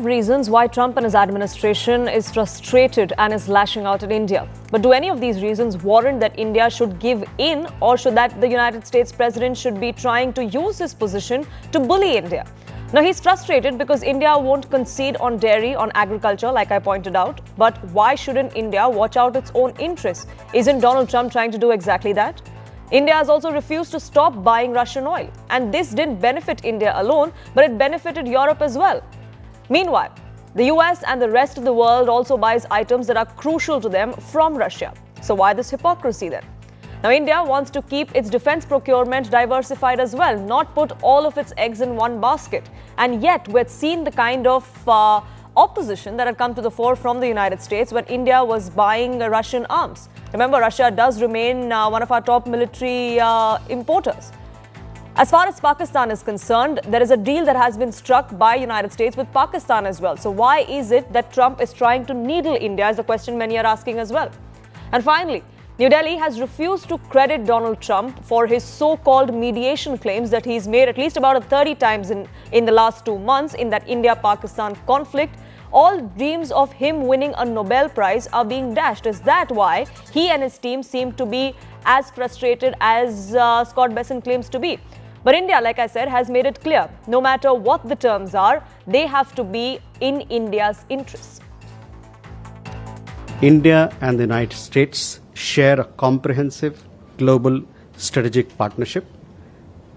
of reasons why Trump and his administration is frustrated and is lashing out at India. But do any of these reasons warrant that India should give in, or should that the United States president should be trying to use his position to bully India? Now, he's frustrated because India won't concede on dairy, on agriculture, like I pointed out. But why shouldn't India watch out its own interests? Isn't Donald Trump trying to do exactly that? India has also refused to stop buying Russian oil. And this didn't benefit India alone, but it benefited Europe as well. Meanwhile, the US and the rest of the world also buys items that are crucial to them from Russia. So why this hypocrisy then? Now, India wants to keep its defense procurement diversified as well, not put all of its eggs in one basket. And yet, we've seen the kind of opposition that had come to the fore from the United States when India was buying Russian arms. Remember, Russia does remain one of our top military importers. As far as Pakistan is concerned, there is a deal that has been struck by the United States with Pakistan as well. So why is it that Trump is trying to needle India is a question many are asking as well. And finally, New Delhi has refused to credit Donald Trump for his so-called mediation claims that he's made at least about 30 times in the last 2 months in that India-Pakistan conflict. All dreams of him winning a Nobel Prize are being dashed. Is that why he and his team seem to be as frustrated as Scott Bessent claims to be? But India, like I said, has made it clear, no matter what the terms are, they have to be in India's interests. India and the United States share a comprehensive global strategic partnership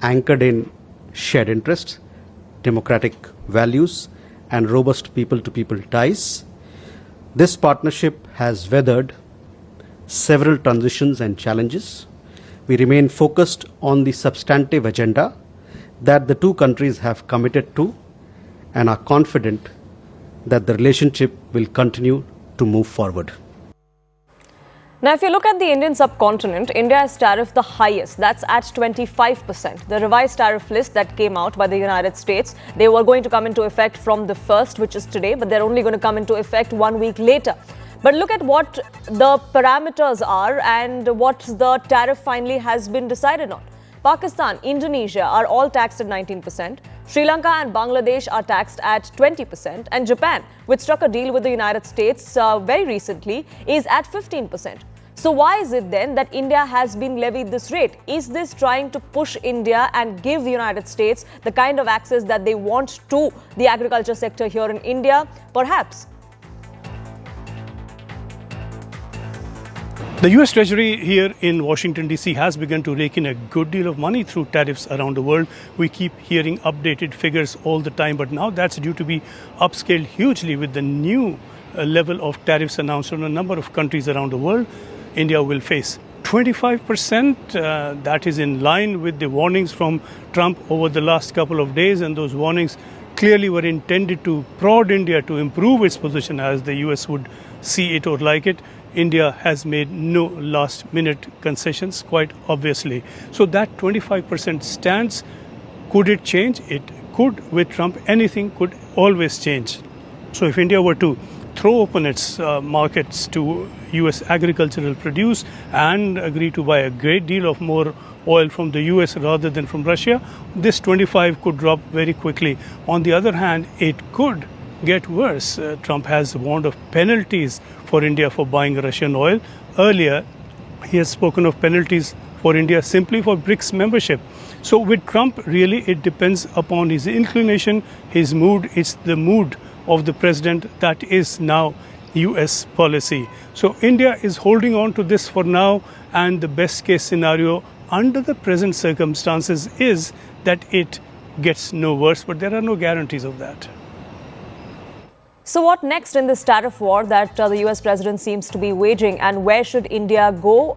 anchored in shared interests, democratic values, and robust people-to-people ties. This partnership has weathered several transitions and challenges. We remain focused on the substantive agenda that the two countries have committed to and are confident that the relationship will continue to move forward. Now, if you look at the Indian subcontinent, India has tariffed the highest. That's at 25%. The revised tariff list that came out by the United States, they were going to come into effect from the 1st, which is today, but they're only going to come into effect 1 week later. But look at what the parameters are and what the tariff finally has been decided on. Pakistan, Indonesia are all taxed at 19%. Sri Lanka and Bangladesh are taxed at 20%. And Japan, which struck a deal with the United States very recently, is at 15%. So why is it then that India has been levied this rate? Is this trying to push India and give the United States the kind of access that they want to the agriculture sector here in India? Perhaps. The US Treasury here in Washington, D.C. has begun to rake in a good deal of money through tariffs around the world. We keep hearing updated figures all the time, but now that's due to be upscaled hugely with the new level of tariffs announced on a number of countries around the world. India will face 25%. That is in line with the warnings from Trump over the last couple of days, and those warnings clearly were intended to prod India to improve its position as the US would see it or like it. India has made no last-minute concessions, quite obviously. So that 25% stance, could it change? It could. With Trump, anything could always change. So if India were to throw open its markets to US agricultural produce and agree to buy a great deal of more oil from the US rather than from Russia, this 25 could drop very quickly. On the other hand, it could get worse. Trump has warned of penalties for India for buying Russian oil. Earlier, he has spoken of penalties for India simply for BRICS membership. So with Trump, really, it depends upon his inclination, his mood. It's the mood of the president that is now US policy. So India is holding on to this for now, and the best case scenario under the present circumstances is that it gets no worse, but there are no guarantees of that. So what next in this tariff war that the US president seems to be waging, and where should India go?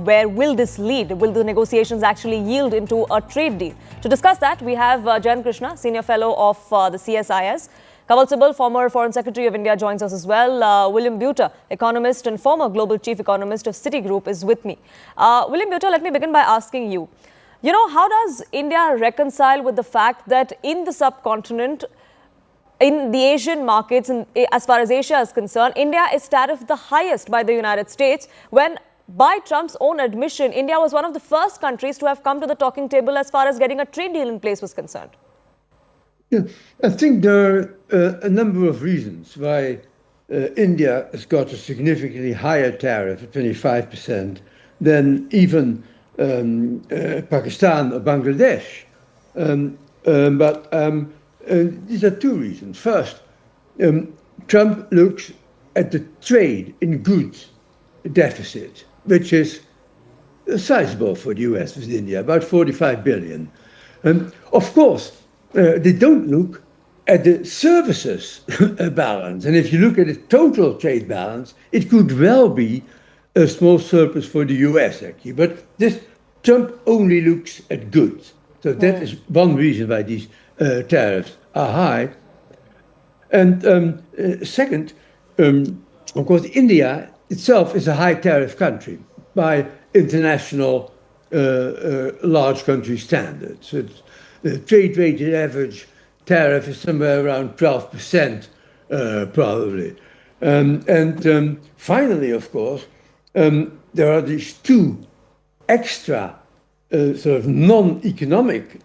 Where will this lead? Will the negotiations actually yield into a trade deal? To discuss that, we have Jayan Krishna, Senior Fellow of the CSIS. Kawal Sibal, former Foreign Secretary of India, joins us as well. William Buter, economist and former Global Chief Economist of Citigroup, is with me. William Buter, let me begin by asking you, how does India reconcile with the fact that in the subcontinent, in the Asian markets, as far as Asia is concerned, India is tariffed the highest by the United States, when by Trump's own admission, India was one of the first countries to have come to the talking table as far as getting a trade deal in place was concerned? Yeah, I think there are a number of reasons why India has got a significantly higher tariff at 25% than even Pakistan or Bangladesh. But these are two reasons. First, Trump looks at the trade in goods deficit, which is sizable for the US with India, about 45 billion. Of course, they don't look at the services balance. And if you look at the total trade balance, it could well be a small surplus for the US, actually. But this Trump only looks at goods. So that is one reason why these tariffs are high. And second, of course, India itself is a high tariff country by international large country standards. It's, the trade weighted average tariff is somewhere around 12%, probably. Finally, of course, there are these two extra sort of non-economic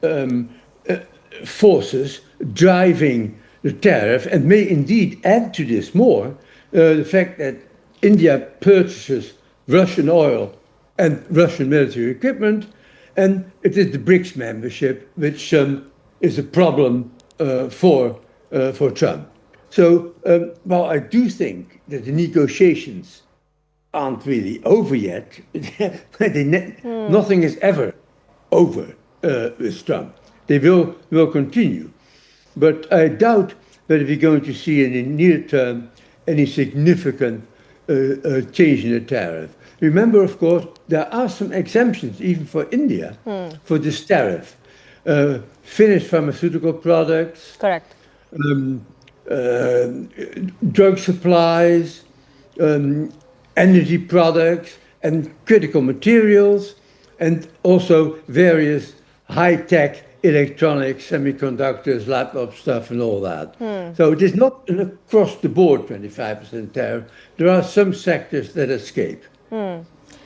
forces driving the tariff, and may indeed add to this more, the fact that India purchases Russian oil and Russian military equipment, and it is the BRICS membership, which is a problem for Trump. So while I do think that the negotiations aren't really over yet, nothing is ever over with Trump. They will continue. But I doubt whether we're going to see in the near term any significant change in the tariff. Remember, of course, there are some exemptions, even for India, for this tariff. Finished pharmaceutical products. Correct. Drug supplies, energy products, and critical materials, and also various high-tech electronics, semiconductors, laptop stuff, and all that. So it is not an across-the-board 25% tariff. There are some sectors that escape.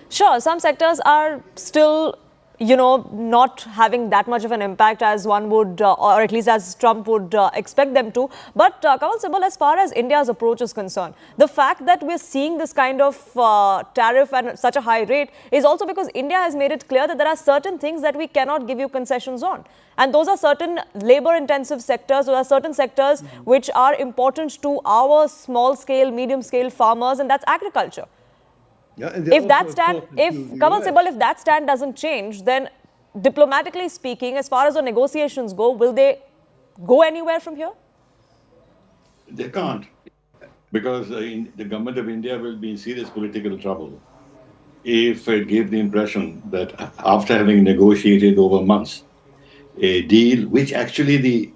Sure, some sectors are still, not having that much of an impact as one would, or at least as Trump would expect them to. But Kanwal Sibal, as far as India's approach is concerned, the fact that we're seeing this kind of tariff at such a high rate is also because India has made it clear that there are certain things that we cannot give you concessions on. And those are certain labor-intensive sectors, those are certain sectors which are important to our small-scale, medium-scale farmers, and that's agriculture. Yeah, If that stand doesn't change, then diplomatically speaking, as far as the negotiations go, will they go anywhere from here? They can't, because the government of India will be in serious political trouble if it gave the impression that after having negotiated over months a deal which actually the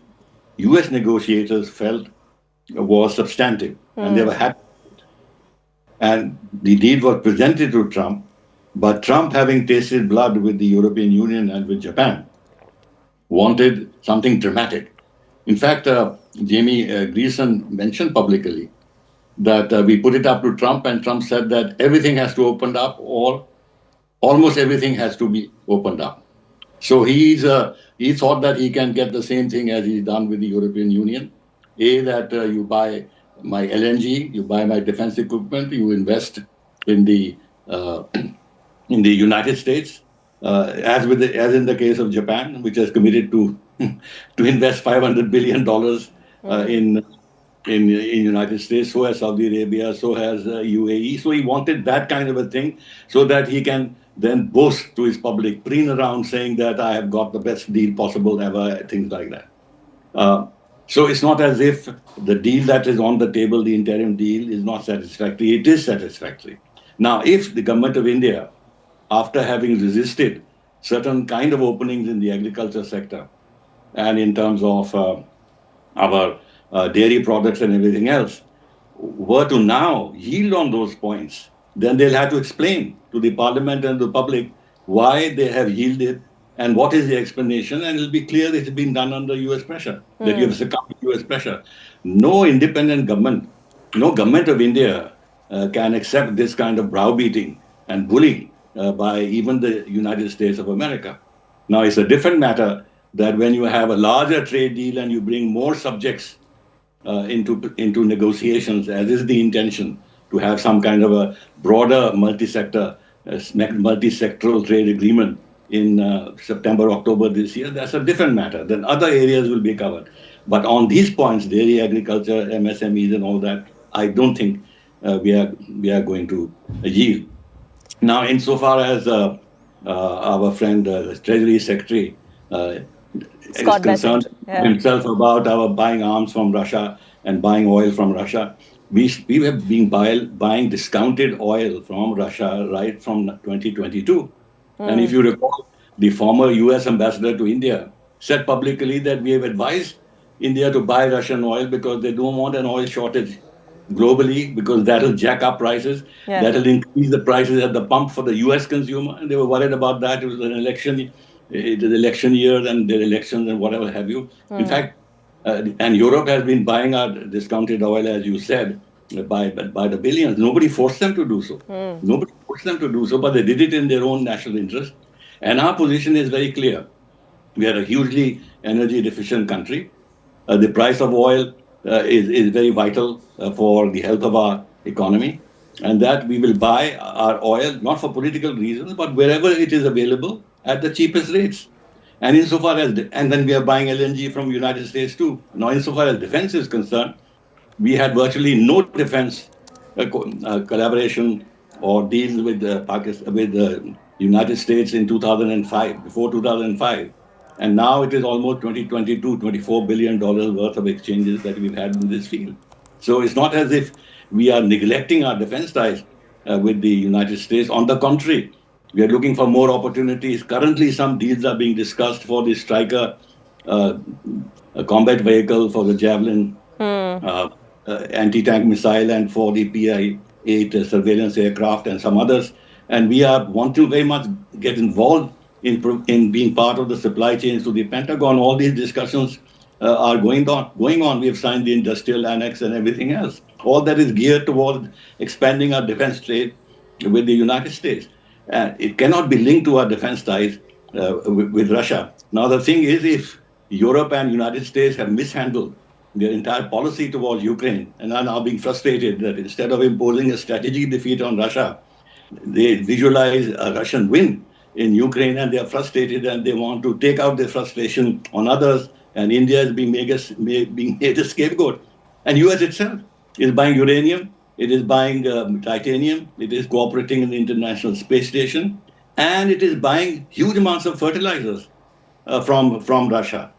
US negotiators felt was substantive and they were happy. And the deal was presented to Trump, but Trump, having tasted blood with the European Union and with Japan, wanted something dramatic. In fact, Jamie Gleason mentioned publicly that we put it up to Trump, and Trump said that everything has to open up, or almost everything has to be opened up. So he thought that he can get the same thing as he's done with the European Union. That you buy my LNG, you buy my defense equipment, you invest in the United States, as in the case of Japan, which has committed to invest $500 billion in United States. So has Saudi Arabia, so has UAE. So he wanted that kind of a thing so that he can then boast to his public, preen around saying that I have got the best deal possible ever, things like that. So it's not as if the deal that is on the table, the interim deal, is not satisfactory. It is satisfactory. Now, if the government of India, after having resisted certain kind of openings in the agriculture sector and in terms of our dairy products and everything else, were to now yield on those points, then they'll have to explain to the parliament and the public why they have yielded and what is the explanation, and it'll be clear that it's been done under US pressure, that you have succumbed to US pressure. No independent government, no government of India can accept this kind of browbeating and bullying by even the United States of America. Now, it's a different matter that when you have a larger trade deal and you bring more subjects into negotiations, as is the intention, to have some kind of a broader multi-sectoral trade agreement in September, October this year, that's a different matter. Then other areas will be covered. But on these points, dairy, agriculture, MSMEs and all that, I don't think we are going to yield. Now, insofar as our friend, Treasury Secretary, is concerned himself about our buying arms from Russia and buying oil from Russia, we have been buying discounted oil from Russia right from 2022. And if you recall, the former US ambassador to India said publicly that we have advised India to buy Russian oil because they don't want an oil shortage globally, because that will jack up prices. Yeah. That will increase the prices at the pump for the US consumer. And they were worried about that. It was an election. It is election year and their elections and whatever have you. In fact, and Europe has been buying our discounted oil, as you said, by the billions. Nobody forced them to do so. Nobody forced them to do so, but they did it in their own national interest. And our position is very clear. We are a hugely energy deficient country. The price of oil is very vital for the health of our economy, and that we will buy our oil not for political reasons, but wherever it is available at the cheapest rates. And insofar as, and then we are buying LNG from United States too. Now, insofar as defense is concerned, we had virtually no defense collaboration or deals with Pakistan, with the United States in 2005, before 2005. And now it is almost $24 billion worth of exchanges that we've had in this field. So it's not as if we are neglecting our defense ties with the United States. On the contrary, we are looking for more opportunities. Currently, some deals are being discussed for the Striker combat vehicle, for the Javelin anti-tank missile, and for the PI-8 surveillance aircraft and some others. And we want to very much get involved in being part of the supply chains to the Pentagon. All these discussions are going on. We have signed the industrial annex and everything else. All that is geared towards expanding our defense trade with the United States. It cannot be linked to our defense ties with Russia. Now, the thing is, if Europe and United States have mishandled their entire policy towards Ukraine and are now being frustrated that instead of imposing a strategic defeat on Russia, they visualize a Russian win in Ukraine, and they are frustrated and they want to take out their frustration on others, and India is being made a scapegoat. And US itself is buying uranium, it is buying titanium, it is cooperating in the International Space Station, and it is buying huge amounts of fertilizers from Russia.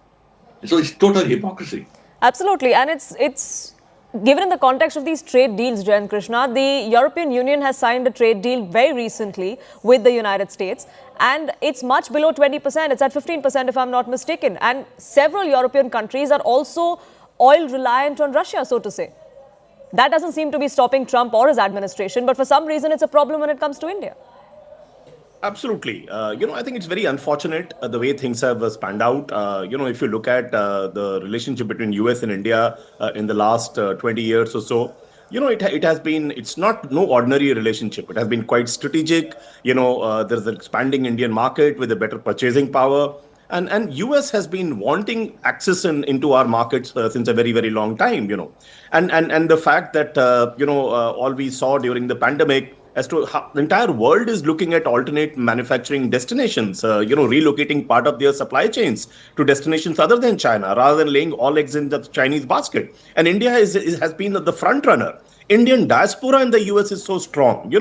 So it's total hypocrisy. Absolutely, and it's given in the context of these trade deals, Jayant Krishna, the European Union has signed a trade deal very recently with the United States, and it's much below 20%. It's at 15%, if I'm not mistaken. And several European countries are also oil reliant on Russia, so to say. That doesn't seem to be stopping Trump or his administration, but for some reason it's a problem when it comes to India. Absolutely. I think it's very unfortunate the way things have spanned out. If you look at the relationship between US and India in the last 20 years or so, it's not no ordinary relationship. It has been quite strategic. There's an expanding Indian market with a better purchasing power. And US has been wanting access into our markets since a very, very long time, And the fact that, all we saw during the pandemic as to how the entire world is looking at alternate manufacturing destinations, relocating part of their supply chains to destinations other than China, rather than laying all eggs in the Chinese basket. And India has been the front runner. Indian diaspora in the US is so strong,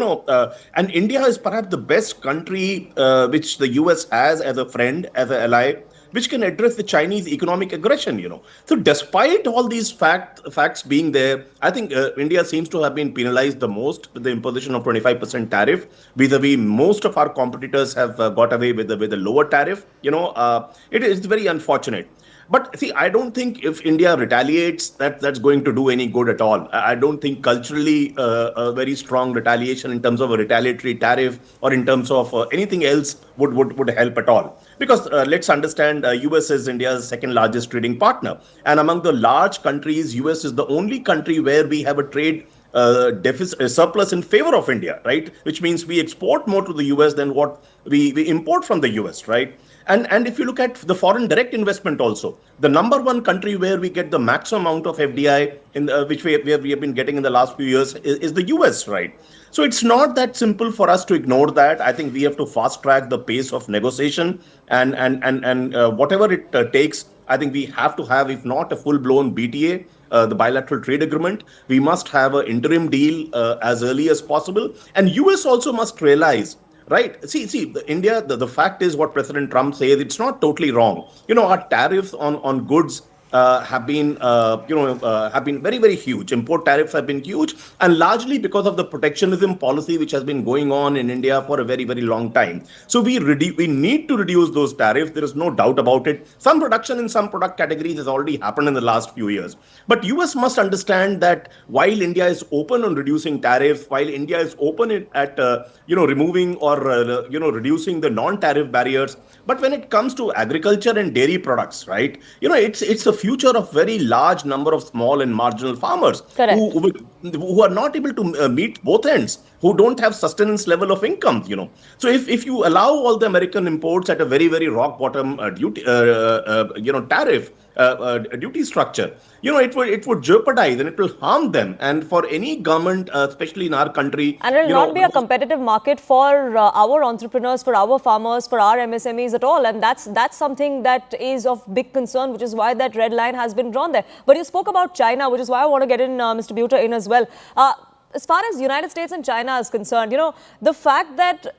and India is perhaps the best country which the US has as a friend, as an ally, which can address the Chinese economic aggression, So despite all these facts being there, I think India seems to have been penalized the most with the imposition of 25% tariff. Vis-a-vis, most of our competitors have got away with a lower tariff. It is very unfortunate. But see, I don't think if India retaliates, that's going to do any good at all. I don't think culturally a very strong retaliation in terms of a retaliatory tariff or in terms of anything else would help at all. Because let's understand, US is India's second largest trading partner. And among the large countries, US is the only country where we have a trade surplus in favor of India, right? Which means we export more to the US than what we import from the US, right? And if you look at the foreign direct investment also, the number one country where we get the maximum amount of FDI, which we have been getting in the last few years, is the US, right? So it's not that simple for us to ignore that. I think we have to fast track the pace of negotiation, and whatever it takes. I think we have to have, if not a full-blown BTA, the bilateral trade agreement, we must have an interim deal as early as possible. And US also must realize, right? See, India, the fact is what President Trump says, it's not totally wrong. Our tariffs on goods have been very, very huge. Import tariffs have been huge, and largely because of the protectionism policy which has been going on in India for a very, very long time. So we need to reduce those tariffs. There is no doubt about it. Some production in some product categories has already happened in the last few years. But US must understand that while India is open on reducing tariffs, while India is open at removing or reducing the non-tariff barriers, but when it comes to agriculture and dairy products, right? It's a future of very large number of small and marginal farmers who are not able to meet both ends, who don't have sustenance level of income. So if you allow all the American imports at a very, very rock bottom tariff duty structure, it would jeopardize and it will harm them. And for any government, especially in our country, and it will not be a competitive market for our entrepreneurs, for our farmers, for our MSMEs at all. And that's something that is of big concern, which is why that red line has been drawn there. But you spoke about China, which is why I want to get in Mr. Buter in as well. As far as United States and China is concerned, the fact that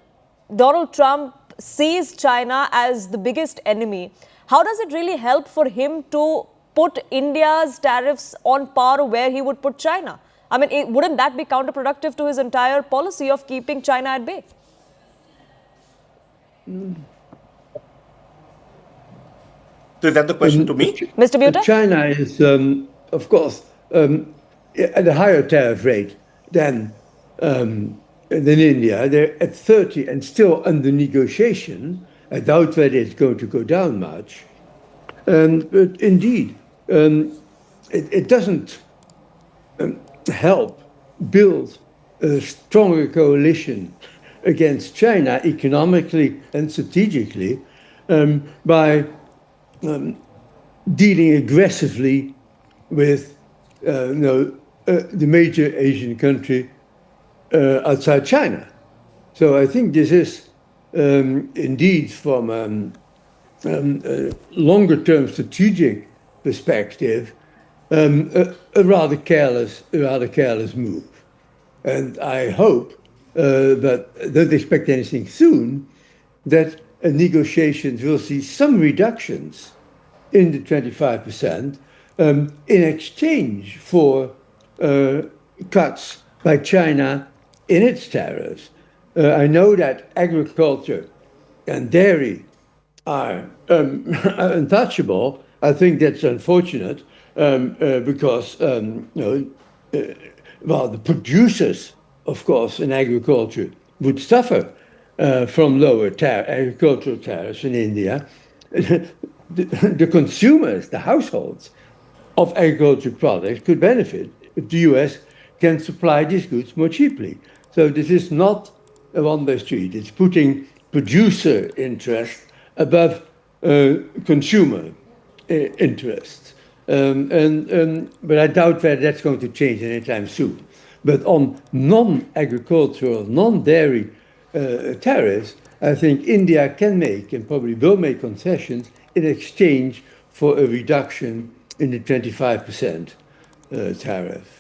Donald Trump sees China as the biggest enemy, how does it really help for him to put India's tariffs on par where he would put China? I mean, wouldn't that be counterproductive to his entire policy of keeping China at bay? So is that the question to me? Mr. Buter? China is, of course, at a higher tariff rate than India. They're at 30 and still under negotiation. I doubt whether it's going to go down much. But indeed, it doesn't help build a stronger coalition against China economically and strategically by dealing aggressively with the major Asian country outside China. So I think this is indeed from a longer-term strategic perspective a rather careless move. And I hope, but don't expect anything soon, that negotiations will see some reductions in the 25% in exchange for cuts by China in its tariffs. I know that agriculture and dairy are untouchable. I think that's unfortunate because the producers, of course, in agriculture would suffer from lower agricultural tariffs in India. The consumers, the households of agricultural products could benefit if the US can supply these goods more cheaply. So this is not a one-way street. It's putting producer interest above consumer interests. But I doubt whether that's going to change anytime soon. But on non-agricultural, non-dairy tariffs, I think India can make and probably will make concessions in exchange for a reduction in the 25% tariff.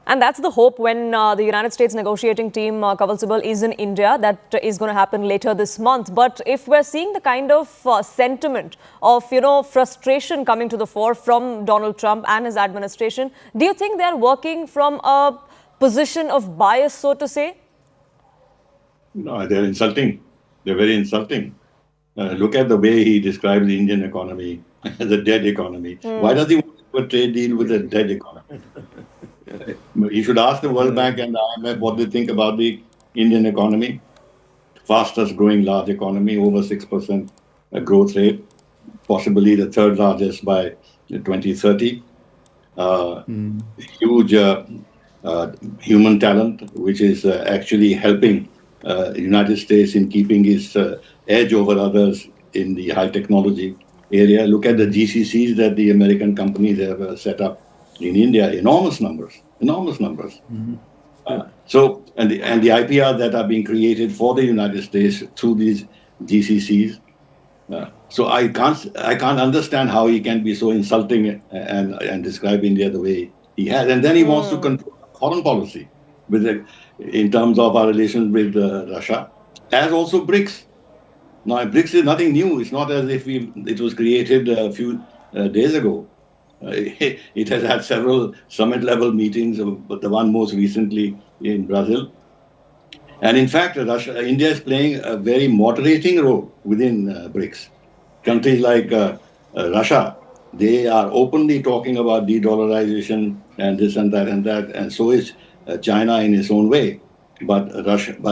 And that's the hope when the United States negotiating team, Kawal Sibal, is in India. That is going to happen later this month. But if we're seeing the kind of sentiment of, frustration coming to the fore from Donald Trump and his administration, do you think they're working from a position of bias, so to say? No, they're insulting. They're very insulting. Look at the way he describes the Indian economy as a dead economy. Why does he want to do a trade deal with a dead economy? You should ask the World Bank and the IMF what they think about the Indian economy. Fastest growing large economy, over 6% growth rate, possibly the third largest by 2030. Huge human talent, which is actually helping United States in keeping its edge over others in the high technology area. Look at the GCCs that the American companies have set up in India. Enormous numbers. Mm-hmm. And the IPR that are being created for the United States through these GCCs. So I can't understand how he can be so insulting and describe India the way he has. And then he wants to control foreign policy in terms of our relations with Russia, as also BRICS. Now, BRICS is nothing new. It's not as if it was created a few days ago. It has had several summit-level meetings, but the one most recently in Brazil. And in fact, India is playing a very moderating role within BRICS. Countries like Russia, they are openly talking about de-dollarization and this and that, and so is China in its own way. But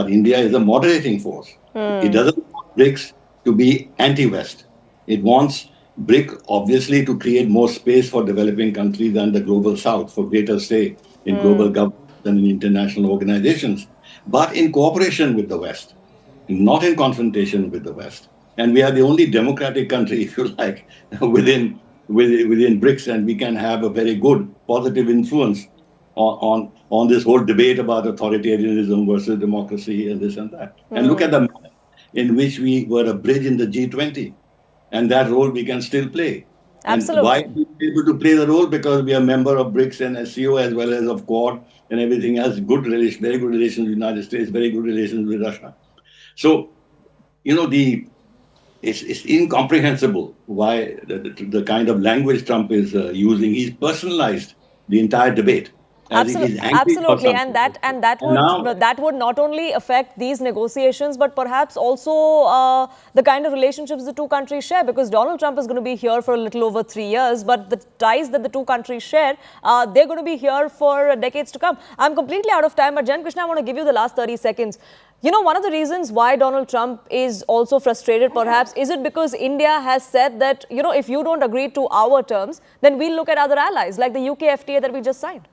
India is a moderating force. It doesn't want BRICS to be anti-West. It wants BRIC obviously to create more space for developing countries and the global South for greater say in global governance and in international organizations, but in cooperation with the West, not in confrontation with the West. And we are the only democratic country, if you like, within BRICS, and we can have a very good positive influence on this whole debate about authoritarianism versus democracy and this and that. And look at the manner in which we were a bridge in the G20, and that role we can still play. Absolutely. And why are we able to play the role? Because we are a member of BRICS and SCO, as well as of Quad and everything else. Very good relations with the United States, very good relations with Russia. So, it's incomprehensible why the kind of language Trump is using. He's personalized the entire debate. Absolutely, and that would not only affect these negotiations, but perhaps also the kind of relationships the two countries share. Because Donald Trump is going to be here for a little over 3 years, but the ties that the two countries share, they're going to be here for decades to come. I'm completely out of time, but Jan Krishna, I want to give you the last 30 seconds. One of the reasons why Donald Trump is also frustrated, perhaps, is it because India has said that, if you don't agree to our terms, then we'll look at other allies, like the UK FTA that we just signed.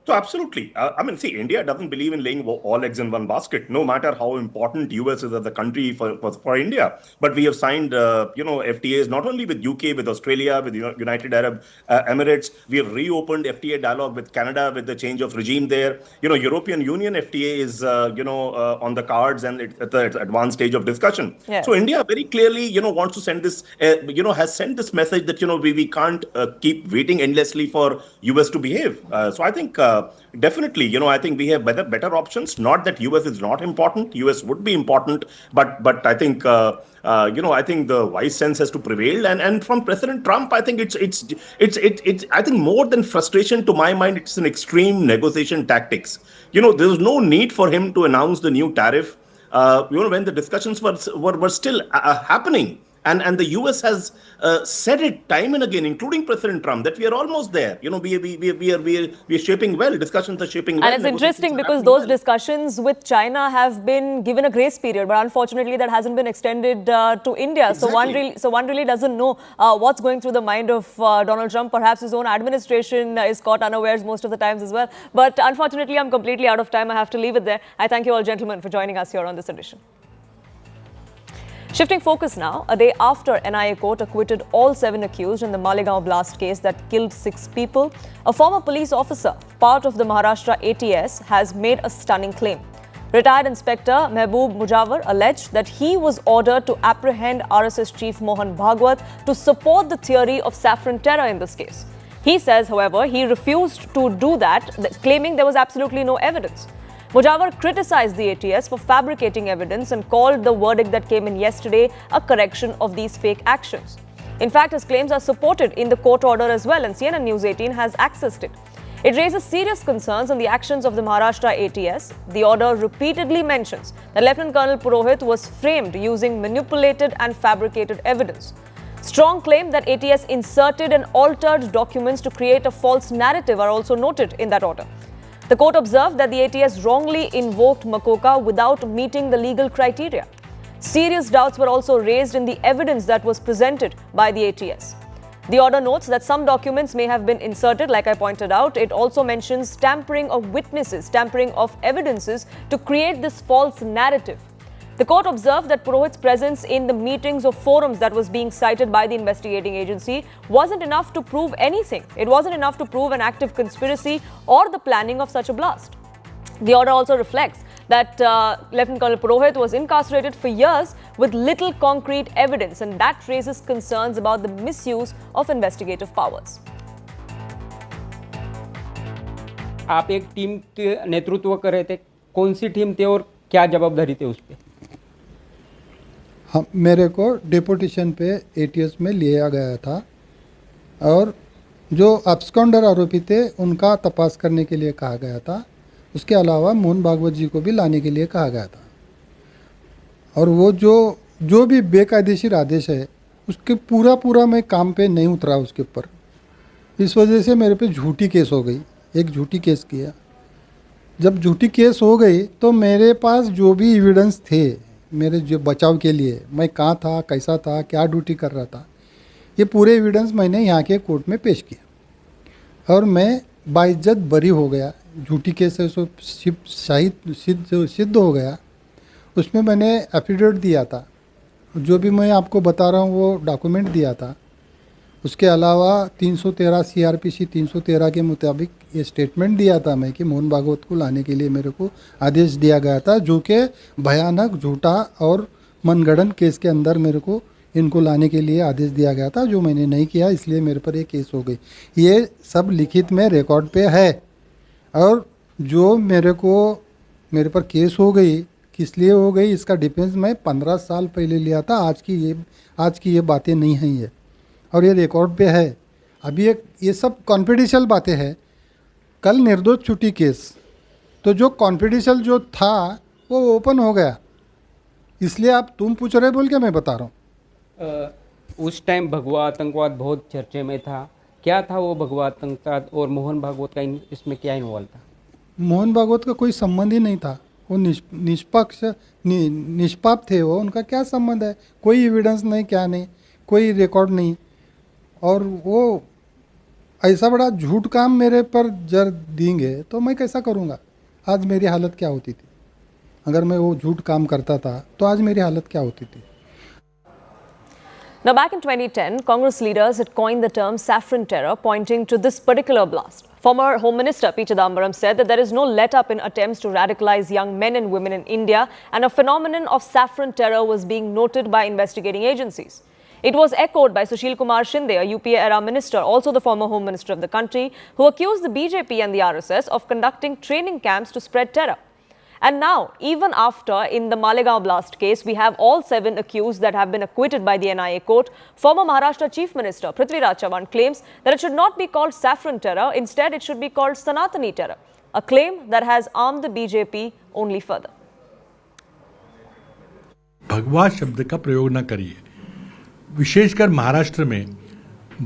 So absolutely. See, India doesn't believe in laying all eggs in one basket, no matter how important US is as a country for India. But we have signed, FTAs not only with UK, with Australia, with United Arab Emirates. We have reopened FTA dialogue with Canada with the change of regime there. European Union FTA is, on the cards and it's at the advanced stage of discussion. Yes. So India very clearly, wants to send this, has sent this message that, we can't keep waiting endlessly for US to behave. So I think definitely, I think we have better options. Not that US is not important. US would be important, but I think I think the wise sense has to prevail. And from President Trump, I think it's I think more than frustration, to my mind, it's an extreme negotiation tactics. There's no need for him to announce the new tariff. When the discussions were still happening. And the US has said it time and again, including President Trump, that we are almost there. We are shaping well. Discussions are shaping well. And it's interesting because those discussions with China have been given a grace period, but unfortunately that hasn't been extended to India. Exactly. So one really doesn't know what's going through the mind of Donald Trump. Perhaps his own administration is caught unawares most of the times as well. But unfortunately, I'm completely out of time. I have to leave it there. I thank you all, gentlemen, for joining us here on this edition. Shifting focus now, a day after NIA court acquitted all 7 accused in the Malegaon blast case that killed 6 people, a former police officer, part of the Maharashtra ATS, has made a stunning claim. Retired Inspector Mehboob Mujawar alleged that he was ordered to apprehend RSS Chief Mohan Bhagwat to support the theory of Saffron terror in this case. He says, however, he refused to do that, claiming there was absolutely no evidence. Mujawar criticized the ATS for fabricating evidence and called the verdict that came in yesterday a correction of these fake actions. In fact, his claims are supported in the court order as well, and CNNNews18 has accessed it. It raises serious concerns on the actions of the Maharashtra ATS. The order repeatedly mentions that Lieutenant Colonel Purohit was framed using manipulated and fabricated evidence. Strong claim that ATS inserted and altered documents to create a false narrative are also noted in that order. The court observed that the ATS wrongly invoked Makoka without meeting the legal criteria. Serious doubts were also raised in the evidence that was presented by the ATS. The order notes that some documents may have been inserted, like I pointed out. It also mentions tampering of witnesses, tampering of evidences to create this false narrative. The court observed that Purohit's presence in the meetings or forums that was being cited by the investigating agency wasn't enough to prove anything. It wasn't enough to prove an active conspiracy or the planning of such a blast. The order also reflects that Lieutenant Colonel Purohit was incarcerated for years with little concrete evidence, and that raises concerns about the misuse of investigative powers. आप एक team के नेतृत्व कर रहे थे, कौन सी team थी और क्या जवाबदारी थी उस पे? हम मेरे को डेपुटेशन पे एटीएस में लिया गया था और जो अब्सकॉन्डर आरोपी थे उनका तपास करने के लिए कहा गया था। उसके अलावा मोहन भागवत जी को भी लाने के लिए कहा गया था और वो जो भी बेकायदेशीर आदेश है उसके पूरा मैं काम पे नहीं उतरा उसके ऊपर। इस वजह से मेरे पे झूठी केस हो गई, एक झूठी केस किया। जब झूठी केस हो गई तो मेरे पास जो भी एविडेंस थे मेरे जो बचाव के लिए, मैं कहाँ था, कैसा था, क्या ड्यूटी कर रहा था, ये पूरे एविडेंस मैंने यहाँ के कोर्ट में पेश किया और मैं बाइज्जत बरी हो गया। झूठी केस है सो सिद्ध हो गया। उसमें मैंने एफिडेविट दिया था, जो भी मैं आपको बता रहा हूँ वो डॉक्यूमेंट दिया था। उसके अलावा 313 सीआरपीसी 313 के मुताबिक ये स्टेटमेंट दिया था मैं कि मोहन भागवत को लाने के लिए मेरे को आदेश दिया गया था, जो कि भयानक झूठा और मनगढ़ंत केस के अंदर मेरे को इनको लाने के लिए आदेश दिया गया था, जो मैंने नहीं किया, इसलिए मेरे पर ये केस हो गई। ये सब लिखित में रिकॉर्ड पे है और जो मेरे पर केस हो गई किस लिए हो गई इसका डिफेंस मैं 15 साल पहले लिया था। आज की ये बातें नहीं हैं ये, और ये रिकॉर्ड पे है। अभी ये सब कॉन्फिडेंशियल बातें हैं। कल निर्दोष छुट्टी केस, तो जो कॉन्फिडेंशियल जो था वो ओपन हो गया, इसलिए आप तुम पूछ रहे बोल के मैं बता रहा हूँ। उस टाइम भगवा आतंकवाद बहुत चर्चे में था। क्या था वो भगवा आतंकवाद और मोहन भागवत का इसमें क्या इन्वॉल्व था? मोहन भागवत का कोई संबंध ही नहीं था। वो निष्पाप थे वो, उनका क्या संबंध है? कोई एविडेंस नहीं, क्या नहीं, कोई रिकॉर्ड नहीं। और वो ऐसा बड़ा झूठ काम मेरे पर जर देंगे तो मैं कैसा करूँगा? आज मेरी हालत क्या होती थी? अगर मैं वो झूठ काम करता था तो आज मेरी हालत क्या होती थी? Now, back in 2010, Congress leaders had coined the term saffron terror, pointing to this particular blast. Former Home Minister P. Chidambaram said that there is no let-up in attempts to radicalize young men and women in India, and a phenomenon of saffron terror was being noted by investigating agencies. It was echoed by Sushil Kumar Shinde, a UPA-era minister, also the former Home Minister of the country, who accused the BJP and the RSS of conducting training camps to spread terror. And now, even after, in the Malegaon blast case, we have all 7 accused that have been acquitted by the NIA court. Former Maharashtra Chief Minister Prithviraj Chavan claims that it should not be called saffron terror, instead it should be called Sanatani terror, a claim that has armed the BJP only further. भगवा शब्द का प्रयोग न करिए। विशेषकर महाराष्ट्र में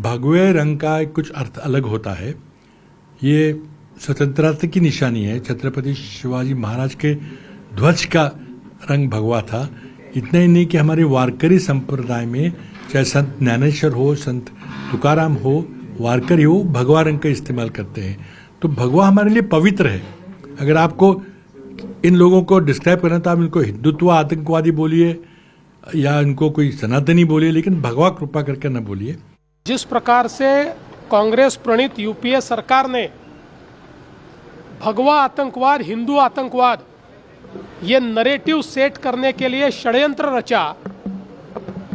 भगवे रंग का कुछ अर्थ अलग होता है। ये स्वतंत्रता की निशानी है। छत्रपति शिवाजी महाराज के ध्वज का रंग भगवा था। इतना ही नहीं कि हमारे वारकरी संप्रदाय में चाहे संत ज्ञानेश्वर हो, संत तुकाराम हो, वारकरी हो, भगवा रंग का इस्तेमाल करते हैं। तो भगवा हमारे लिए पवित्र है। अगर आपको इन लोगों को डिस्क्राइब करना तो आप इनको हिंदुत्व आतंकवादी बोलिए या इनको कोई सनातनी बोलिए, लेकिन भगवा कृपा करके न बोलिए। जिस प्रकार से कांग्रेस प्रणीत यूपीए सरकार ने भगवा आतंकवाद, हिंदू आतंकवाद, ये नरेटिव सेट करने के लिए षड्यंत्र रचा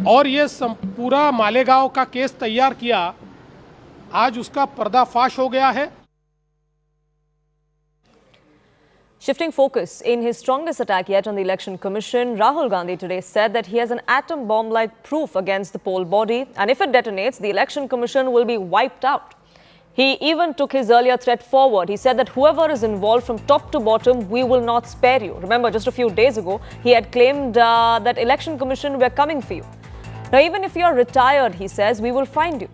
और ये पूरा मालेगांव का केस तैयार किया, आज उसका पर्दाफाश हो गया है। Shifting focus, in his strongest attack yet on the Election Commission, Rahul Gandhi today said that he has an atom bomb-like proof against the poll body, and if it detonates, the Election Commission will be wiped out. He even took his earlier threat forward. He said that whoever is involved from top to bottom, we will not spare you. Remember, just a few days ago, he had claimed that Election Commission, we're coming for you. Now, even if you're retired, he says, we will find you.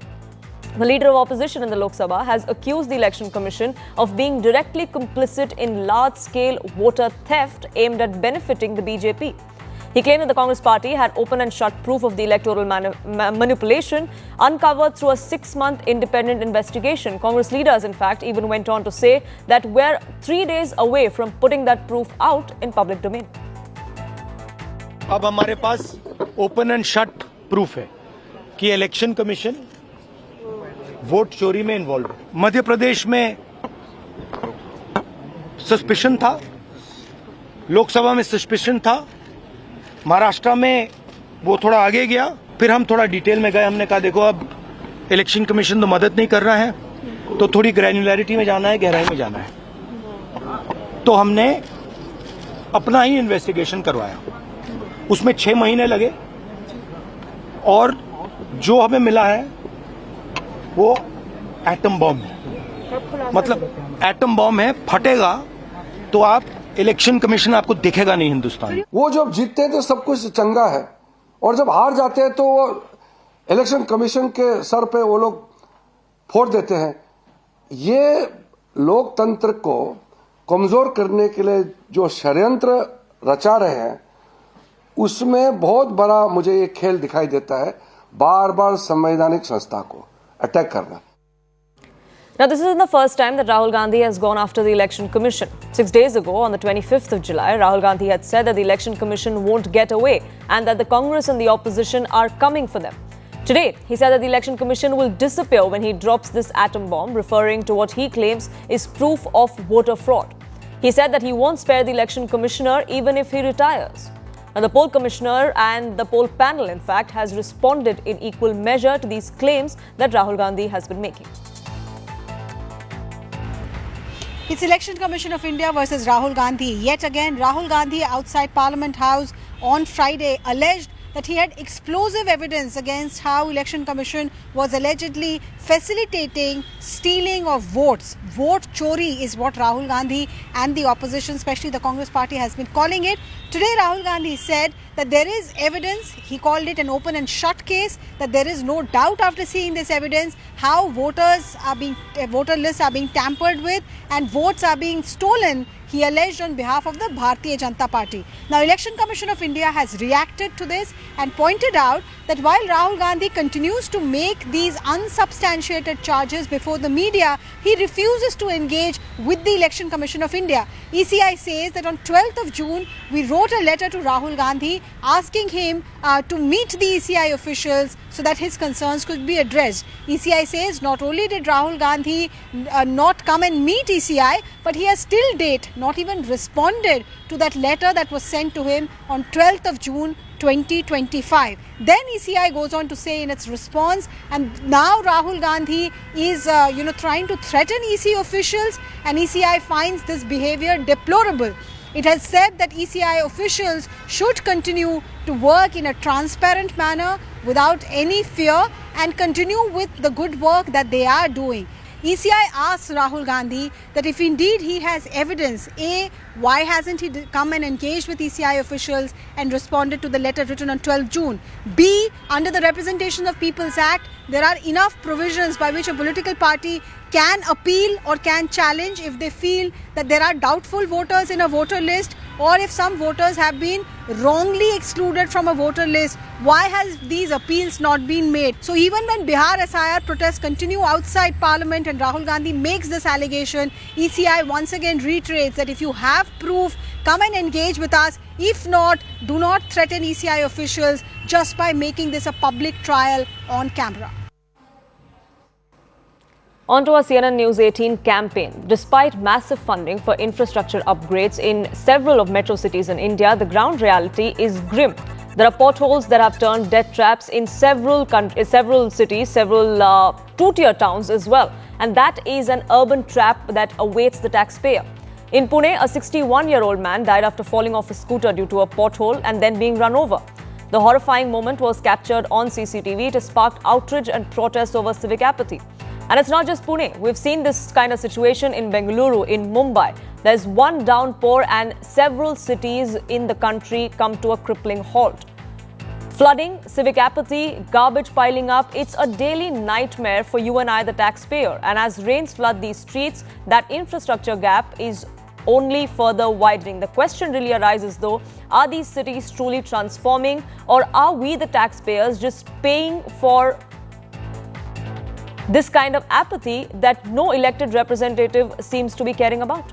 The leader of opposition in the Lok Sabha has accused the Election Commission of being directly complicit in large-scale voter theft aimed at benefiting the BJP. He claimed that the Congress party had open and shut proof of the electoral manipulation uncovered through a 6-month independent investigation. Congress leaders, in fact, even went on to say that we're 3 days away from putting that proof out in public domain. अब हमारे पास open and shut proof है कि election commission vote चोरी में involve है। मध्य प्रदेश में suspicion था, लोकसभा में सस्पिशन था, महाराष्ट्र में वो थोड़ा आगे गया, फिर हम थोड़ा डिटेल में गए। हमने कहा देखो अब इलेक्शन कमीशन तो मदद नहीं कर रहा है, तो थोड़ी ग्रैन्युलैरिटी में जाना है, गहराई में जाना है। तो हमने अपना ही इन्वेस्टिगेशन करवाया, उसमें 6 महीने लगे और जो हमें मिला है वो एटम बॉम्ब है। मतलब एटम बॉम्ब है, फटेगा तो आप इलेक्शन कमीशन आपको दिखेगा नहीं हिंदुस्तान। वो जब जीतते हैं तो सब कुछ चंगा है और जब हार जाते हैं तो वो इलेक्शन कमीशन के सर पे वो लोग फोड़ देते हैं। ये लोकतंत्र को कमजोर करने के लिए जो षड्यंत्र रचा रहे हैं उसमें बहुत बड़ा मुझे ये खेल दिखाई देता है, बार बार संवैधानिक संस्था को अटैक करना। Now, this isn't the first time that Rahul Gandhi has gone after the Election Commission. 6 days ago, on the 25th of July, Rahul Gandhi had said that the Election Commission won't get away and that the Congress and the opposition are coming for them. Today, he said that the Election Commission will disappear when he drops this atom bomb, referring to what he claims is proof of voter fraud. He said that he won't spare the Election Commissioner even if he retires. Now, the poll commissioner and the poll panel, in fact, has responded in equal measure to these claims that Rahul Gandhi has been making. It's Election Commission of India versus Rahul Gandhi. Yet again, Rahul Gandhi outside Parliament House on Friday alleged that he had explosive evidence against how Election Commission was allegedly facilitating stealing of votes. Vote chori is what Rahul Gandhi and the opposition, especially the Congress party, has been calling it. Today, Rahul Gandhi said that there is evidence, he called it an open and shut case, that there is no doubt after seeing this evidence how voter lists are being tampered with and votes are being stolen, he alleged on behalf of the Bharatiya Janata Party. Now, Election Commission of India has reacted to this and pointed out that while Rahul Gandhi continues to make these unsubstantiated charges before the media, he refuses to engage with the Election Commission of India. ECI says that on 12th of June, we wrote a letter to Rahul Gandhi asking him to meet the ECI officials so that his concerns could be addressed. ECI says not only did Rahul Gandhi not come and meet ECI, but he has till date not even responded to that letter that was sent to him on 12th of June 2025. Then ECI goes on to say in its response, and now Rahul Gandhi is trying to threaten EC officials, and ECI finds this behavior deplorable. It has said that ECI officials should continue to work in a transparent manner without any fear and continue with the good work that they are doing. ECI asks Rahul Gandhi that if indeed he has evidence, A, why hasn't he come and engaged with ECI officials and responded to the letter written on 12 June? B, under the Representation of People's Act, there are enough provisions by which a political party can appeal or can challenge if they feel that there are doubtful voters in a voter list or if some voters have been wrongly excluded from a voter list. Why has these appeals not been made? So even when Bihar SIR protests continue outside Parliament and Rahul Gandhi makes this allegation, ECI once again reiterates that if you have proof, come and engage with us. If not, do not threaten ECI officials just by making this a public trial on camera. On to our CNN News 18 campaign. Despite massive funding for infrastructure upgrades in several of metro cities in India, the ground reality is grim. There are potholes that have turned death traps in several cities, several two-tier towns as well. And that is an urban trap that awaits the taxpayer. In Pune, a 61-year-old man died after falling off a scooter due to a pothole and then being run over. The horrifying moment was captured on CCTV. It has sparked outrage and protest over civic apathy. And it's not just Pune. We've seen this kind of situation in Bengaluru, in Mumbai. There's one downpour and several cities in the country come to a crippling halt. Flooding, civic apathy, garbage piling up, it's a daily nightmare for you and I, the taxpayer. And as rains flood these streets, that infrastructure gap is only further widening. The question really arises though, Are these cities truly transforming, or are we, the taxpayers, just paying for this kind of apathy that no elected representative seems to be caring about?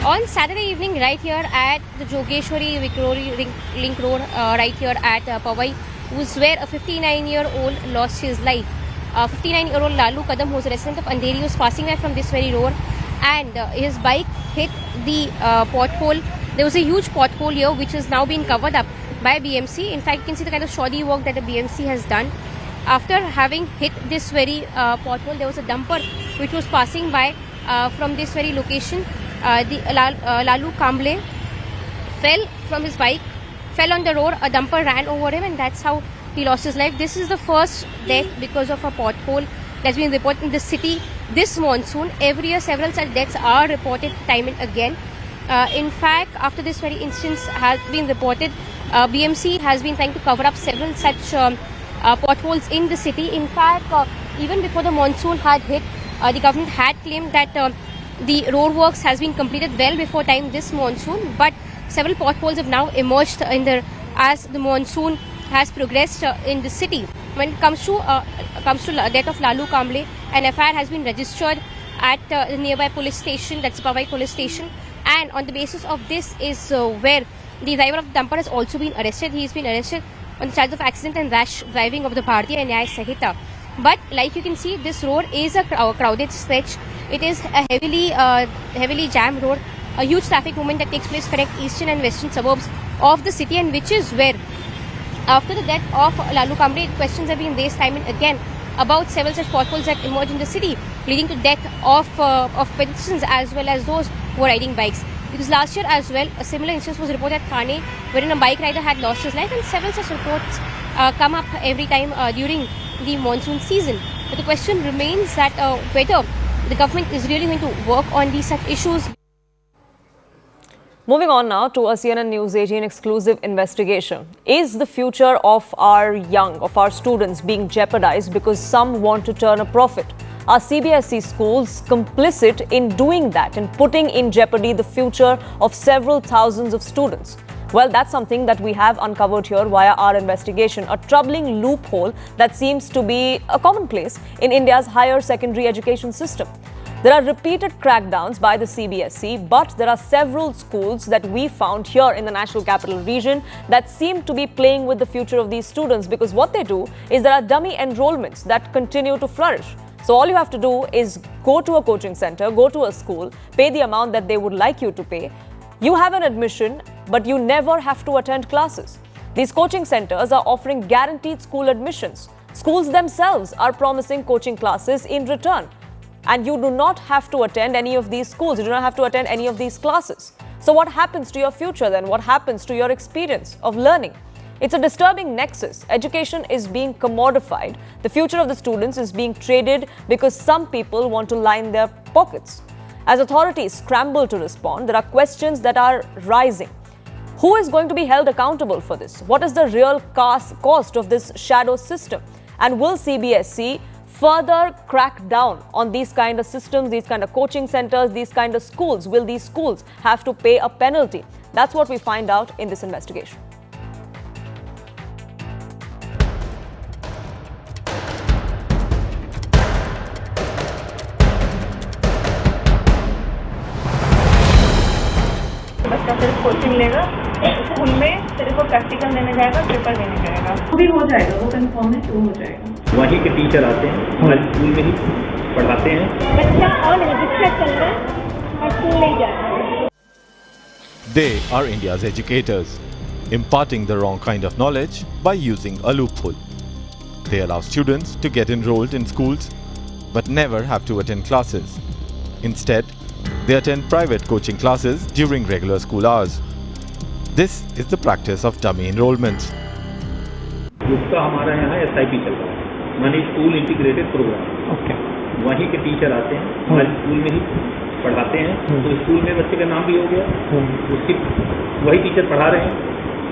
On Saturday evening, right here at the Jogeshwari Vikhroli Link Road, right here at Powai, was where a 59-year-old lost his life. 59-year-old Lalu Kadam, who was a resident of Andheri, was passing by from this very road, and his bike hit the pothole. There was a huge pothole here, which is now being covered up by BMC. In fact, you can see the kind of shoddy work that the BMC has done. After having hit this very pothole, there was a dumper which was passing by from this very location. Lalu Kamble fell from his bike, fell on the road, a dumper ran over him, and that's how he lost his life. This is the first death because of a pothole that's been reported in the city this monsoon. Every year, several such deaths are reported time and again. In fact, after this very instance has been reported, BMC has been trying to cover up several such potholes in the city. In fact, even before the monsoon had hit, the government had claimed that the road works has been completed well before time this monsoon, but several potholes have now emerged as the monsoon has progressed in the city. When it comes to death of Lalu Kamble, an FIR has been registered at the nearby police station, that's Powai police station, and on the basis of this is where the driver of the dumper has also been arrested. He has been arrested on the charge of accident and rash driving of the Bharatiya Nyaya Sanhita. But like you can see, this road is a crowded stretch. It is a heavily jammed road, a huge traffic movement that takes place connect eastern and western suburbs of the city, and which is where, after the death of Lalu Kamble, questions have been raised time and again about several such potholes that emerge in the city, leading to death of pedestrians as well as those who were riding bikes. Because last year as well, a similar instance was reported at Thane, wherein a bike rider had lost his life, and several such reports come up every time during the monsoon season. But the question remains that whether the government is really going to work on these such issues. Moving on now to a CNN News 18 exclusive investigation. Is the future of our students being jeopardized because some want to turn a profit? Are CBSE schools complicit in doing that and putting in jeopardy the future of several thousands of students? Well, that's something that we have uncovered here via our investigation, a troubling loophole that seems to be a commonplace in India's higher secondary education system. There are repeated crackdowns by the CBSE, but there are several schools that we found here in the National Capital Region that seem to be playing with the future of these students, because what they do is there are dummy enrollments that continue to flourish. So all you have to do is go to a coaching center, go to a school, pay the amount that they would like you to pay. You have an admission, but you never have to attend classes. These coaching centers are offering guaranteed school admissions. Schools themselves are promising coaching classes in return. And you do not have to attend any of these schools. You do not have to attend any of these classes. So what happens to your future then? What happens to your experience of learning? It's a disturbing nexus. Education is being commodified. The future of the students is being traded because some people want to line their pockets. As authorities scramble to respond, there are questions that are rising. Who is going to be held accountable for this? What is the real cost of this shadow system? And will CBSE further crack down on these kind of systems, these kind of coaching centers, these kind of schools? Will these schools have to pay a penalty? That's what we find out in this investigation. बच्चा सिर्फ coaching लेगा, school में सिर्फ वो practical देने जाएगा, paper देने जाएगा, वो भी हो जाएगा, वो कंफर्म है कि वो हो जाएगा। वहीं के टीचर आते हैं, हमारे स्कूल में ही पढ़ाते हैं। बच्चा और रजिस्टर चल रहा है और स्कूल नहीं जा रहा है। They are India's educators, imparting the wrong kind of knowledge by using a loophole. They allow students to get enrolled in schools but never have to attend classes. Instead, they attend private coaching classes during regular school hours. This is the practice of dummy enrollments. उसका हमारा यहाँ SIP चल रहा है, माने school integrated programme. Okay. वहीं के teacher आते हैं, हमारे स्कूल में ही पढ़ाते हैं, तो स्कूल में बच्चे का नाम भी हो गया, उसकी वही टीचर पढ़ा रहे हैं,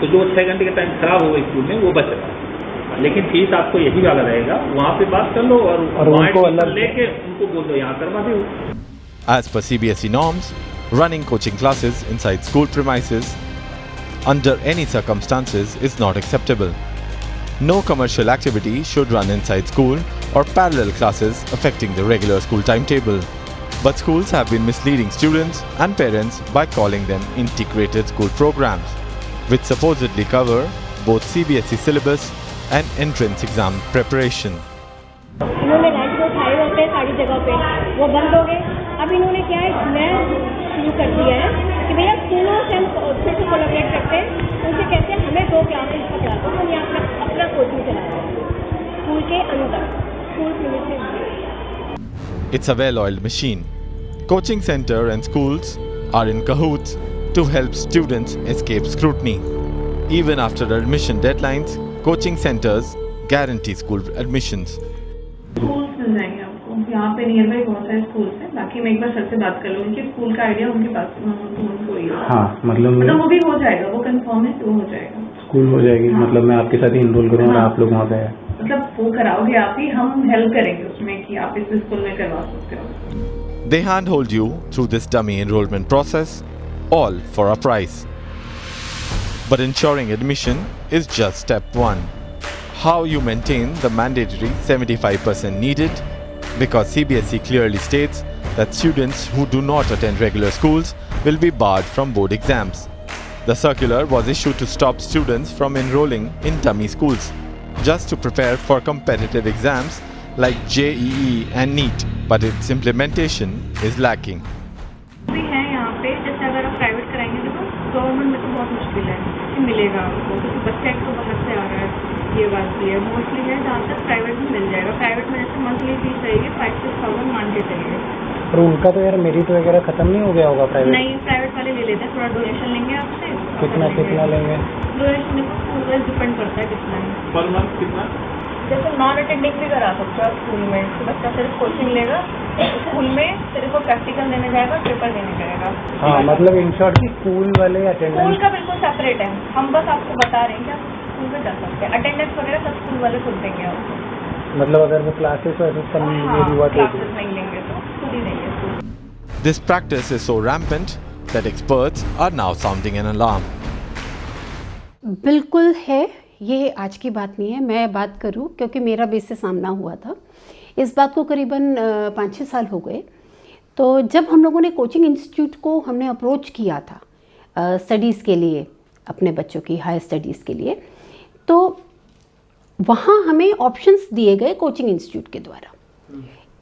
तो जो 6 घंटे का टाइम खराब होगा स्कूल में वो बच रहा है। लेकिन फीस आपको यही वाला रहेगा, वहाँ पे बात कर लो और उनको अलग लेके उनको बोल दो यहाँ करवा दो। As per CBSE norms, Running coaching classes inside school premises under any circumstances is not acceptable. No commercial activity should run inside school or parallel classes affecting the regular school timetable. But schools have been misleading students and parents by calling them integrated school programs, which supposedly cover both CBSE syllabus and entrance exam preparation. इन्होंने light जो उठाए होते हैं सारी जगह पे वो बंद हो गए। अब इन्होंने क्या है नया शुरू कर दिया है कि भैया स्कूलों से हम फिर से कोलैबोरेट करते हैं, उनसे कहते हैं हमें 2 क्लासेस पकड़ा दो, हम यहाँ अपना कोचिंग चला रहे हैं स्कूल के अंदर, school premises. It's a well-oiled machine. Coaching center and schools are in cahoots to help students escape scrutiny. Even after admission deadlines, coaching centers guarantee school admissions. Schools मिल जाएंगे आपको, यहाँ पे नियर बाई बहुत सारे schools हैं। बाकी मैं एक बार सर से बात कर लूँगी, स्कूल का आइडिया उनके पास उनको ही है। हाँ, मतलब वो भी हो जाएगा, वो कंफर्म है, वो हो जाएगा। स्कूल हो जाएगी। हाँ। मतलब मैं आपके साथ ही इनरोल करूँगा, हाँ। आप लोग वहाँ गए, मतलब वो कराओगे आप ही, हम हेल्प करेंगे उसमें कि आप इस स्कूल में करवा सकते हो। They handhold you through this dummy enrollment process, all for a price. But ensuring admission is just step one. How you maintain the mandatory 75% needed, because CBSE clearly states that students who do not attend regular schools will be barred from board exams. The circular was issued to stop students from enrolling in dummy schools, just to prepare for competitive exams like JEE and NEET, but its implementation is lacking. भी है यहाँ पे, जैसे अगर आप private कराएंगे तो government में तो बहुत मुश्किल है कि मिलेगा आपको, क्योंकि बच्चा एक तो बाहर से आ रहा है, ये बात भी है। मोस्टली है जहाँ तक प्राइवेट में मिल जाएगा, प्राइवेट में जैसे मंथली फीस रहेगी 5-6,000 मैंडेटरी है। पर उनका तो यार मेरिट वगैरह खत्म नहीं हो गया होगा प्राइवेट? नहीं, प्राइवेट वाले ले लेते हैं, थोड़ा डोनेशन लेंगे आपसे। कितना लेंगे? डोनेशन स्कूल वाइज डिपेंड करता है कितना है। पर मंथ कितना? जैसे नॉन अटेंडिंग भी करा सकते हो आप स्कूल में, तो बच्चा सिर्फ कोचिंग लेगा, स्कूल में सिर्फ वो प्रैक्टिकल देने जाएगा, पेपर देने जाएगा। हाँ, मतलब इन शॉर्ट की स्कूल वाले अटेंडेंस स्कूल का बिल्कुल सेपरेट है, हम बस आपको बता रहे हैं कि आप स्कूल में जा सकते हैं। अटेंडेंस वगैरह सब स्कूल वाले खुद देंगे आपको। मतलब अगर वो क्लासेस क्लासेस नहीं लेंगे तो खुद ही देंगे। This practice is so rampant that experts are now sounding an alarm. बिल्कुल है, ये आज की बात नहीं है। मैं बात करूं क्योंकि मेरा बेस से सामना हुआ था इस बात को, करीबन 5-6 साल हो गए। तो जब हम लोगों ने कोचिंग इंस्टीट्यूट को हमने अप्रोच किया था स्टडीज़ के लिए, अपने बच्चों की हायर स्टडीज़ के लिए, तो वहाँ हमें ऑप्शंस दिए गए कोचिंग इंस्टीट्यूट के द्वारा।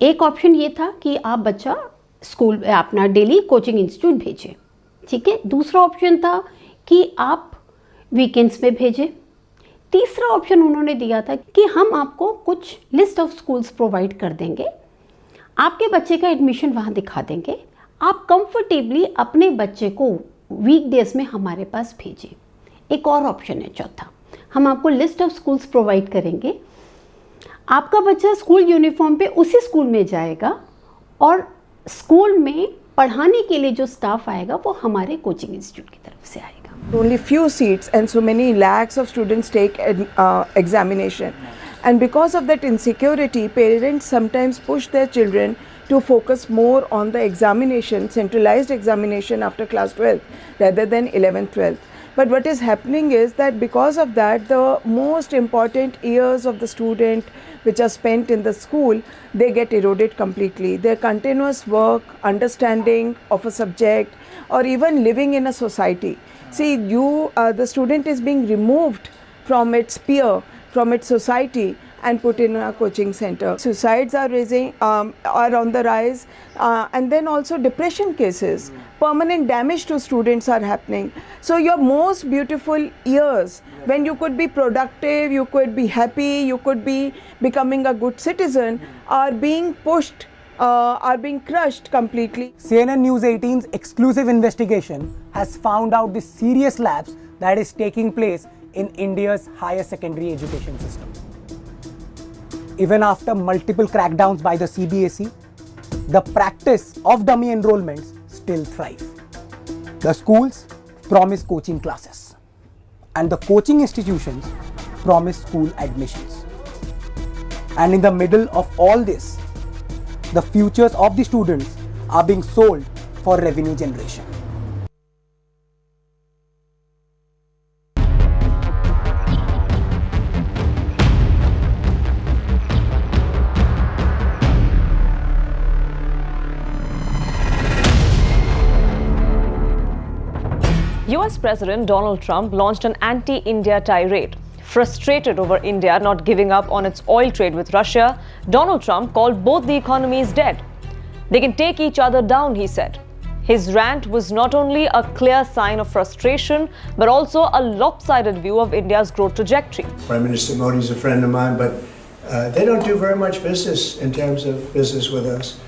एक ऑप्शन ये था कि आप बच्चा स्कूल अपना डेली कोचिंग इंस्टीट्यूट भेजें, ठीक है। दूसरा ऑप्शन था कि आप वीकेंड्स में भेजें। तीसरा ऑप्शन उन्होंने दिया था कि हम आपको कुछ लिस्ट ऑफ स्कूल्स प्रोवाइड कर देंगे, आपके बच्चे का एडमिशन वहाँ दिखा देंगे, आप कंफर्टेबली अपने बच्चे को वीकडेज में हमारे पास भेजें। एक और ऑप्शन है चौथा, हम आपको लिस्ट ऑफ स्कूल्स प्रोवाइड करेंगे, आपका बच्चा स्कूल यूनिफॉर्म पे उसी स्कूल में जाएगा और स्कूल में पढ़ाने के लिए जो स्टाफ आएगा वो हमारे कोचिंग इंस्टीट्यूट की तरफ से आएगा। Only few seats and so many lakhs of students take examination, and because of that insecurity, parents sometimes push their children to focus more on the examination, centralized examination after class 12 rather than 11th 12th. But what is happening is that because of that, the most important years of the student which are spent in the school, they get eroded completely. Their continuous work, understanding of a subject, or even living in a society. See, the student is being removed from its peer, from its society, and put in a coaching center. Suicides are on the rise, and then also depression cases. Permanent damage to students are happening. So your most beautiful years, when you could be productive, you could be happy, you could be becoming a good citizen, are being pushed, are being crushed completely. CNN News 18's exclusive investigation has found out the serious lapse that is taking place in India's higher secondary education system. Even after multiple crackdowns by the CBSE, the practice of dummy enrollments still thrive. The schools promise coaching classes, and the coaching institutions promise school admissions. And in the middle of all this, the futures of the students are being sold for revenue generation. US President Donald Trump launched an anti-India tirade. Frustrated over India not giving up on its oil trade with Russia, Donald Trump called both the economies dead. They can take each other down, he said. His rant was not only a clear sign of frustration, but also a lopsided view of India's growth trajectory. Prime Minister Modi is a friend of mine, but they don't do very much business in terms of business with us.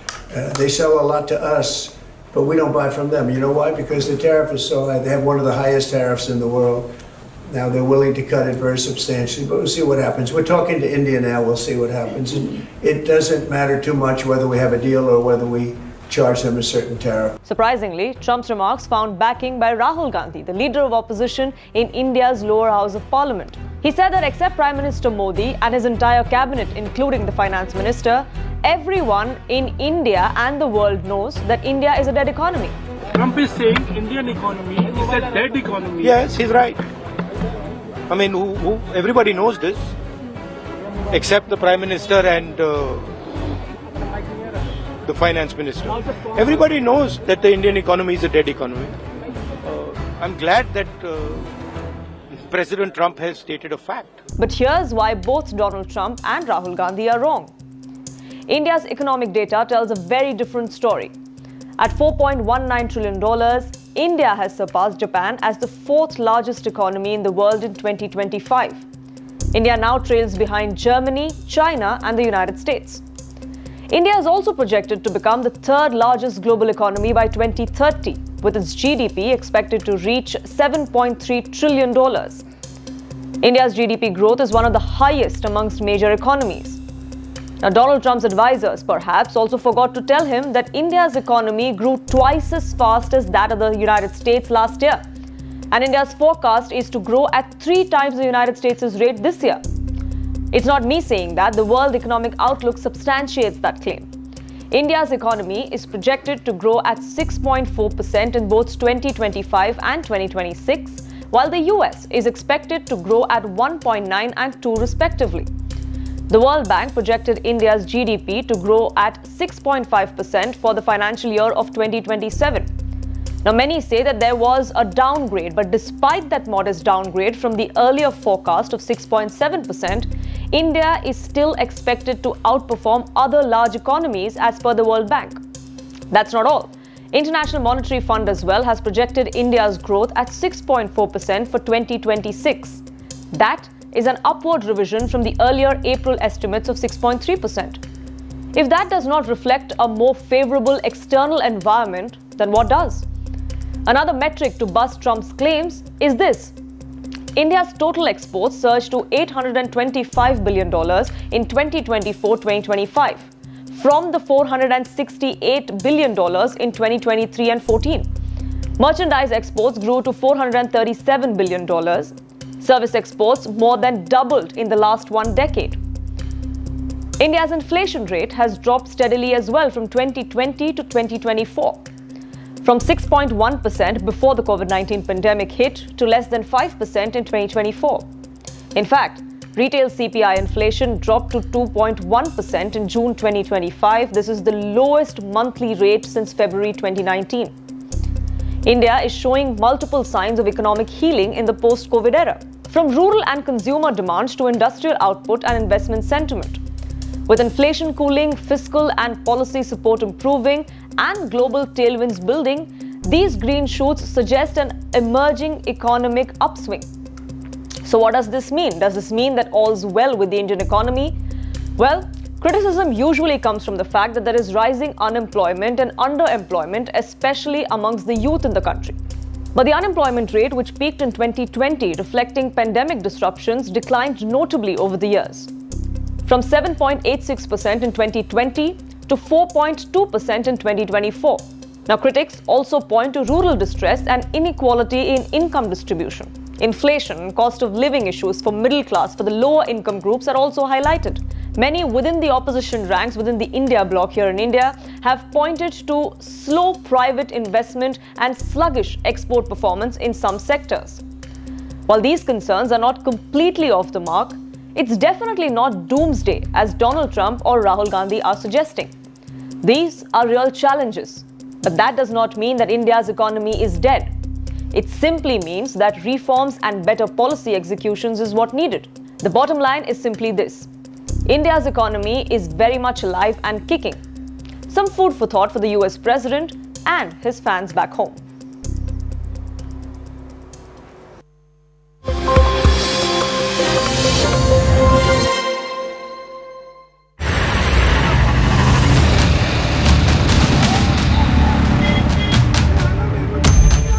They sell a lot to us, but we don't buy from them. You know why? Because the tariff is so high. They have one of the highest tariffs in the world. Now they're willing to cut it very substantially, but we'll see what happens. We're talking to India now. We'll see what happens. It doesn't matter too much whether we have a deal or whether we charge them a certain tariff. Surprisingly, Trump's remarks found backing by Rahul Gandhi, the leader of opposition in India's lower house of parliament. He said that except Prime Minister Modi and his entire cabinet, including the finance minister, everyone in India and the world knows that India is a dead economy. Trump is saying Indian economy is a dead economy. Yes, he's right. I mean, everybody knows this, except the Prime Minister and the Finance Minister. Everybody knows that the Indian economy is a dead economy. I'm glad that President Trump has stated a fact. But here's why both Donald Trump and Rahul Gandhi are wrong. India's economic data tells a very different story. At $4.19 trillion, India has surpassed Japan as the fourth largest economy in the world in 2025. India now trails behind Germany, China, and the United States. India is also projected to become the third largest global economy by 2030, with its GDP expected to reach $7.3 trillion. India's GDP growth is one of the highest amongst major economies. Now, Donald Trump's advisors perhaps also forgot to tell him that India's economy grew twice as fast as that of the United States last year. And India's forecast is to grow at 3 times the United States' rate this year. It's not me saying that, the World Economic Outlook substantiates that claim. India's economy is projected to grow at 6.4% in both 2025 and 2026, while the US is expected to grow at 1.9 and 2 respectively. The World Bank projected India's GDP to grow at 6.5% for the financial year of 2027. Now, many say that there was a downgrade, but despite that modest downgrade from the earlier forecast of 6.7%, India is still expected to outperform other large economies as per the World Bank. That's not all. International Monetary Fund as well has projected India's growth at 6.4% for 2026. That is an upward revision from the earlier April estimates of 6.3%. If that does not reflect a more favorable external environment, then what does? Another metric to bust Trump's claims is this. India's total exports surged to $825 billion in 2024-2025, from the $468 billion in 2023 and 14. Merchandise exports grew to $437 billion. Service exports more than doubled in the last 1 decade. India's inflation rate has dropped steadily as well from 2020 to 2024. From 6.1% before the COVID-19 pandemic hit to less than 5% in 2024. In fact, retail CPI inflation dropped to 2.1% in June 2025. This is the lowest monthly rate since February 2019. India is showing multiple signs of economic healing in the post-COVID era, from rural and consumer demands to industrial output and investment sentiment. With inflation cooling, fiscal and policy support improving, and global tailwinds building, these green shoots suggest an emerging economic upswing. So what does this mean? Does this mean that all's well with the Indian economy? Well, criticism usually comes from the fact that there is rising unemployment and underemployment, especially amongst the youth in the country. But the unemployment rate, which peaked in 2020, reflecting pandemic disruptions, declined notably over the years. From 7.86% in 2020 to 4.2% in 2024. Now, critics also point to rural distress and inequality in income distribution. Inflation and cost of living issues for middle class, for the lower income groups are also highlighted. Many within the opposition ranks, within the India bloc here in India, have pointed to slow private investment and sluggish export performance in some sectors. While these concerns are not completely off the mark, it's definitely not doomsday as Donald Trump or Rahul Gandhi are suggesting. These are real challenges, but that does not mean that India's economy is dead. It simply means that reforms and better policy executions is what needed. The bottom line is simply this: India's economy is very much alive and kicking. Some food for thought for the US president and his fans back home.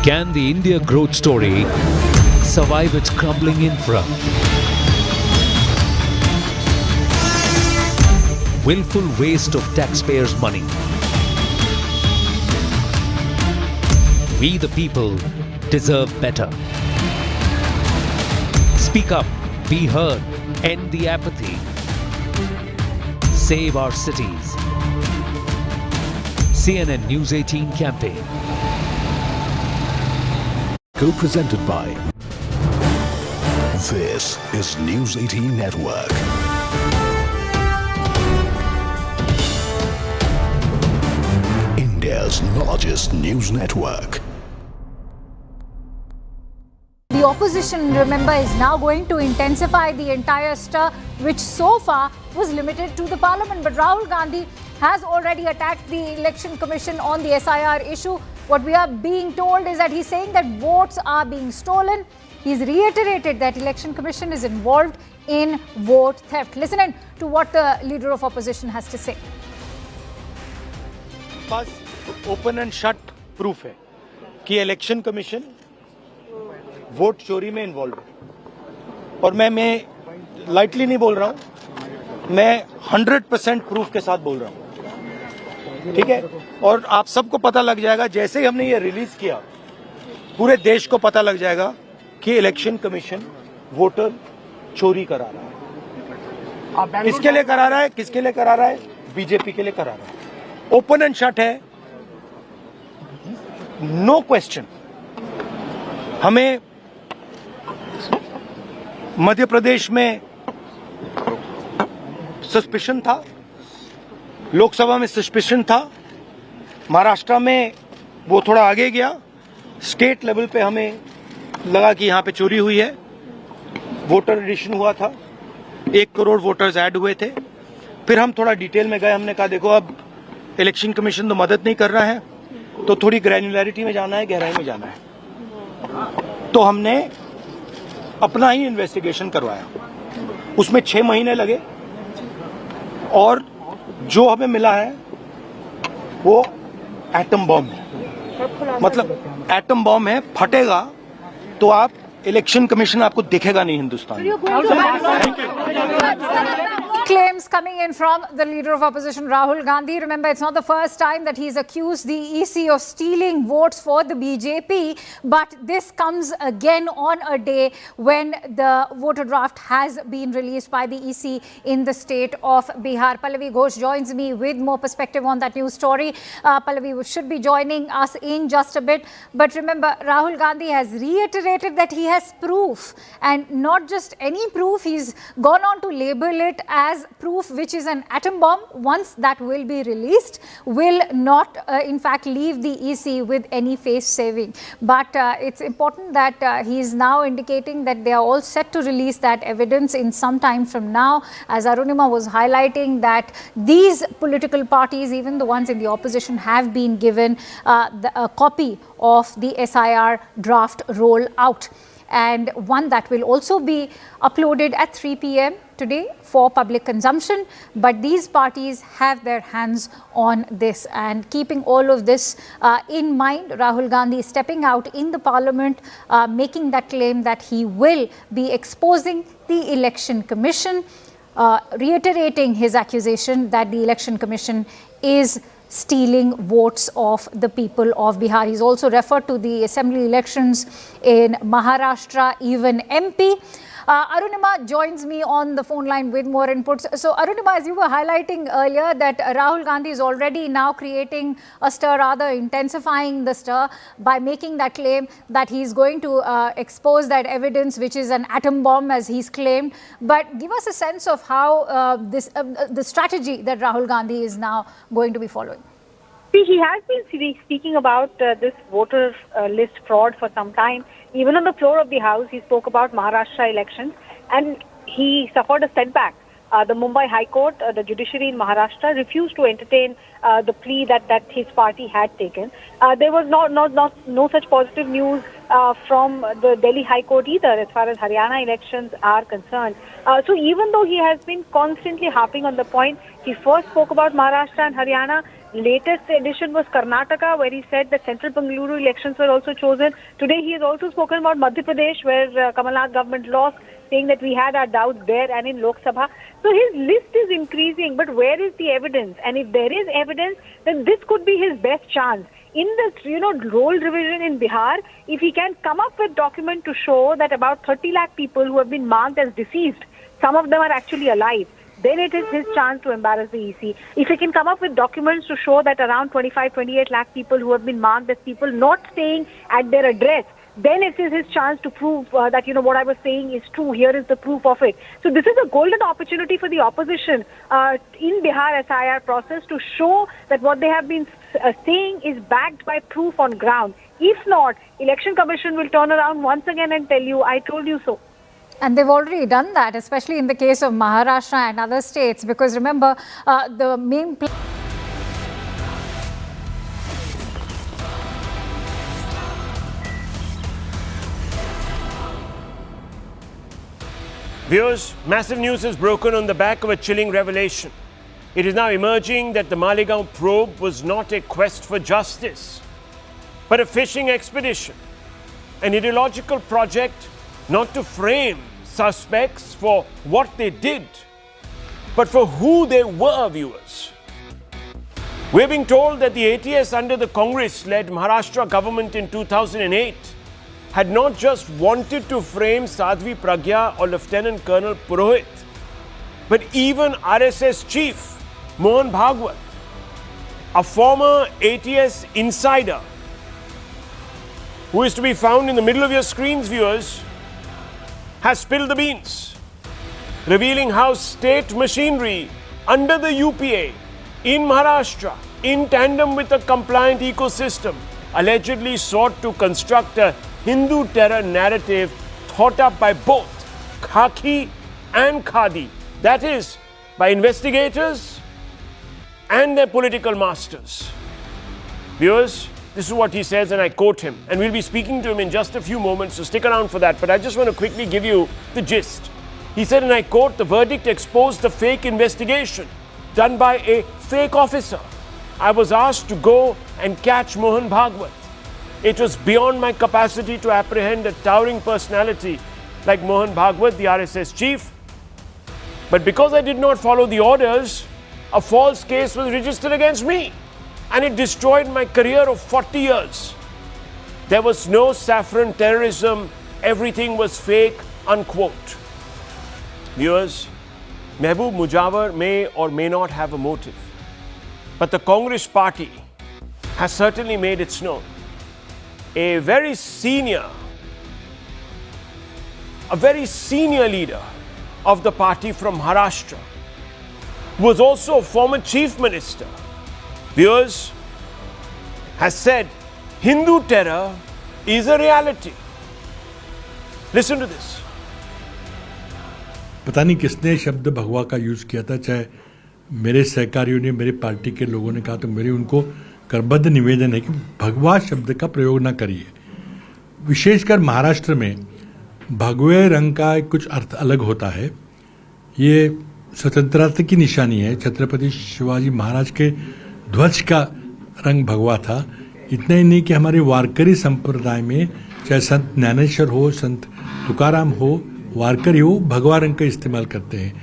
Can the India growth story survive its crumbling infra? Willful waste of taxpayers' money. We the people deserve better. Speak up, be heard, end the apathy. Save our cities. CNN News 18 campaign. Co-presented by This is News 18 Network. India's largest news network. The opposition, remember, is now going to intensify the entire stir, which so far was limited to the parliament. But Rahul Gandhi has already attacked the Election Commission on the SIR issue. What we are being told is that he's saying that votes are being stolen. He's reiterated that Election Commission is involved in vote theft. Listen in to what the leader of opposition has to say. Pass open and shut proof है कि election commission vote चोरी में involve है और मैं lightly नहीं बोल रहा हूं, मैं 100% प्रूफ के साथ बोल रहा हूं, ठीक है। और आप सबको पता लग जाएगा जैसे ही हमने ये रिलीज किया, पूरे देश को पता लग जाएगा कि इलेक्शन कमीशन वोटर चोरी करा रहा है। किसके लिए करा रहा है? किसके लिए करा रहा है? बीजेपी के लिए करा रहा है। ओपन एंड शट है, नो क्वेश्चन। हमें मध्य प्रदेश में सस्पिशन था, लोकसभा में सस्पिशन था, महाराष्ट्र में वो थोड़ा आगे गया, स्टेट लेवल पे हमें लगा कि यहां पे चोरी हुई है। वोटर एडिशन हुआ था, 1 करोड़ वोटर्स ऐड हुए थे। फिर हम थोड़ा डिटेल में गए, हमने कहा देखो अब इलेक्शन कमीशन तो मदद नहीं कर रहा है, तो थोड़ी ग्रैन्युलैरिटी में जाना है, गहराई में जाना है। तो हमने अपना ही इन्वेस्टिगेशन करवाया, उसमें 6 महीने लगे और जो हमें मिला है वो एटम बॉम्ब है। मतलब एटम बॉम्ब है, फटेगा तो आप इलेक्शन कमीशन आपको दिखेगा नहीं हिंदुस्तान में। Claims coming in from the leader of opposition, Rahul Gandhi. Remember, it's not the first time that he's accused the EC of stealing votes for the BJP, but this comes again on a day when the voter draft has been released by the EC in the state of Bihar. Pallavi Ghosh joins me with more perspective on that news story. Pallavi should be joining us in just a bit. But remember, Rahul Gandhi has reiterated that he has proof, and not just any proof. He's gone on to label it as proof which is an atom bomb. Once that will be released, will not in fact leave the EC with any face saving. But it's important that he is now indicating that they are all set to release that evidence in some time from now, as Arunima was highlighting that these political parties, even the ones in the opposition, have been given a copy of the SIR draft rollout, and one that will also be uploaded at 3 p.m. today for public consumption. But these parties have their hands on this, and keeping all of this in mind, Rahul Gandhi is stepping out in the parliament, making that claim that he will be exposing the Election Commission, reiterating his accusation that the Election Commission is stealing votes of the people of Bihar. He's also referred to the assembly elections in Maharashtra, even MP. Arunima joins me on the phone line with more inputs. So Arunima, as you were highlighting earlier, that Rahul Gandhi is already now creating a stir, rather intensifying the stir by making that claim that he's going to expose that evidence, which is an atom bomb, as he's claimed. But give us a sense of how the strategy that Rahul Gandhi is now going to be following. See, he has been speaking about this voter list fraud for some time. Even on the floor of the House, he spoke about Maharashtra elections, and he suffered a setback. The Mumbai High Court, the judiciary in Maharashtra, refused to entertain the plea that his party had taken. There was no such positive news from the Delhi High Court either, as far as Haryana elections are concerned. So even though he has been constantly harping on the point, he first spoke about Maharashtra and Haryana. Latest edition was Karnataka, where he said that central Bengaluru elections were also chosen. Today he has also spoken about Madhya Pradesh, where Kamal Nath government lost, saying that we had our doubts there and in Lok Sabha. So his list is increasing, but where is the evidence? And if there is evidence, then this could be his best chance. In this, role revision in Bihar, if he can come up with document to show that about 30 lakh people who have been marked as deceased, some of them are actually alive, then it is his chance to embarrass the EC. If he can come up with documents to show that around 25-28 lakh people who have been marked as people not staying at their address, then it is his chance to prove that, what I was saying is true. Here is the proof of it. So this is a golden opportunity for the opposition in Bihar SIR process to show that what they have been saying is backed by proof on ground. If not, Election Commission will turn around once again and tell you, I told you so. And they've already done that, especially in the case of Maharashtra and other states, because remember, the main... Viewers, massive news has broken on the back of a chilling revelation. It is now emerging that the Malegaon probe was not a quest for justice, but a fishing expedition, an ideological project not to frame suspects for what they did, but for who they were, viewers. We're being told that the ATS under the Congress-led Maharashtra government in 2008 had not just wanted to frame Sadhvi Pragya or Lieutenant Colonel Purohit, but even RSS chief Mohan Bhagwat, a former ATS insider who is to be found in the middle of your screens, viewers, has spilled the beans, revealing how state machinery under the UPA in Maharashtra, in tandem with a compliant ecosystem, allegedly sought to construct a Hindu terror narrative thought up by both Khaki and Khadi, that is, by investigators and their political masters. Viewers, this is what he says, and I quote him, and we'll be speaking to him in just a few moments, so stick around for that, but I just want to quickly give you the gist. He said, and I quote, the verdict exposed the fake investigation done by a fake officer. I was asked to go and catch Mohan Bhagwat. It was beyond my capacity to apprehend a towering personality like Mohan Bhagwat, the RSS chief. But because I did not follow the orders, a false case was registered against me, and it destroyed my career of 40 years. There was no Saffron terrorism, everything was fake, unquote. Viewers, Mehboob Mujawar may or may not have a motive, but the Congress party has certainly made its known. A very senior leader of the party from Maharashtra, who was also a former chief minister, viewers, has said Hindu terror is a reality. Listen to this. पता नहीं किसने शब्द भगवा का use किया था, चाहे मेरे सहकारियों ने, मेरी पार्टी के लोगों ने कहा, तो मेरी उनको करबद्ध निवेदन है कि भगवा शब्द का प्रयोग ना करिए। विशेषकर महाराष्ट्र में भगवे रंग का कुछ अर्थ अलग होता है। ये स्वतंत्रता की निशानी है। छत्रपति शिवाजी महाराज के ध्वज का रंग भगवा था। इतना ही नहीं कि हमारे वारकरी संप्रदाय में चाहे संत ज्ञानेश्वर हो, संत तुकाराम हो, वारकरी हो, भगवा रंग का इस्तेमाल करते हैं।